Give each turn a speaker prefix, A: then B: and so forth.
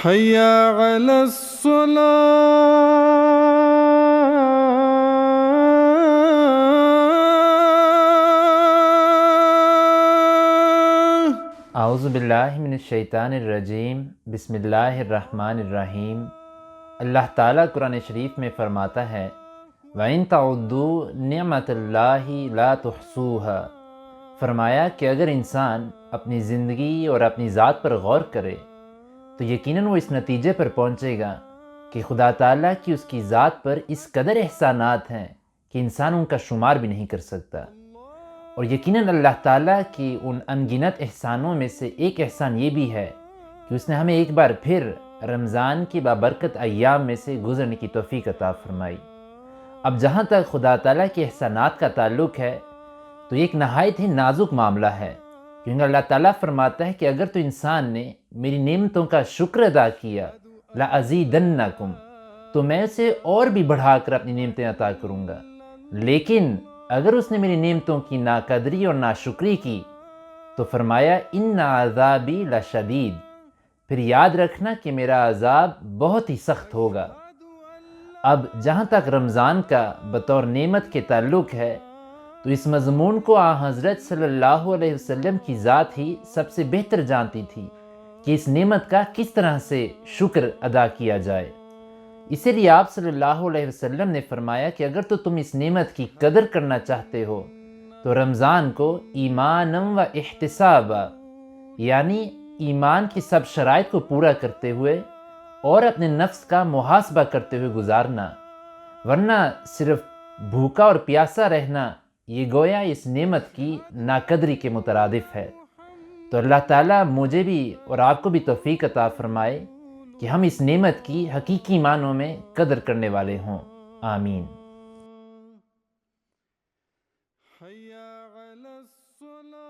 A: حي على الصلاة.
B: اعوذ باللہ من الشیطان الرجیم، بسم اللہ الرحمن الرحیم۔ اللہ تعالیٰ قرآن شریف میں فرماتا ہے وَإِن تَعُدُّوا نِعْمَةَ اللَّهِ لَا تُحْصُوهَا۔ فرمایا کہ اگر انسان اپنی زندگی اور اپنی ذات پر غور کرے تو یقیناً وہ اس نتیجے پر پہنچے گا کہ خدا تعالیٰ کی اس کی ذات پر اس قدر احسانات ہیں کہ انسان ان کا شمار بھی نہیں کر سکتا۔ اور یقیناً اللہ تعالیٰ کی ان انگنت احسانوں میں سے ایک احسان یہ بھی ہے کہ اس نے ہمیں ایک بار پھر رمضان کی بابرکت ایام میں سے گزرنے کی توفیق عطا فرمائی۔ اب جہاں تک خدا تعالیٰ کے احسانات کا تعلق ہے تو یہ ایک نہایت ہی نازک معاملہ ہے، کیونکہ اللہ تعالیٰ فرماتا ہے کہ اگر تو انسان نے میری نعمتوں کا شکر ادا کیا لَأَزِيدَنَّكُمْ، تو میں اسے اور بھی بڑھا کر اپنی نعمتیں عطا کروں گا، لیکن اگر اس نے میری نعمتوں کی ناقدری اور ناشکری کی تو فرمایا اِنَّ عَذَابِي لَشَدِيدٌ، پھر یاد رکھنا کہ میرا عذاب بہت ہی سخت ہوگا۔ اب جہاں تک رمضان کا بطور نعمت کے تعلق ہے تو اس مضمون کو حضرت صلی اللہ علیہ وسلم کی ذات ہی سب سے بہتر جانتی تھی کہ اس نعمت کا کس طرح سے شکر ادا کیا جائے۔ اسی لیے آپ صلی اللہ علیہ وسلم نے فرمایا کہ اگر تو تم اس نعمت کی قدر کرنا چاہتے ہو تو رمضان کو ایمانا و احتسابا، یعنی ایمان کی سب شرائط کو پورا کرتے ہوئے اور اپنے نفس کا محاسبہ کرتے ہوئے گزارنا، ورنہ صرف بھوکا اور پیاسا رہنا یہ گویا اس نعمت کی ناقدری کے مترادف ہے۔ تو اللہ تعالیٰ مجھے بھی اور آپ کو بھی توفیق عطا فرمائے کہ ہم اس نعمت کی حقیقی معنوں میں قدر کرنے والے ہوں، آمین۔
A: حي على الصلاة.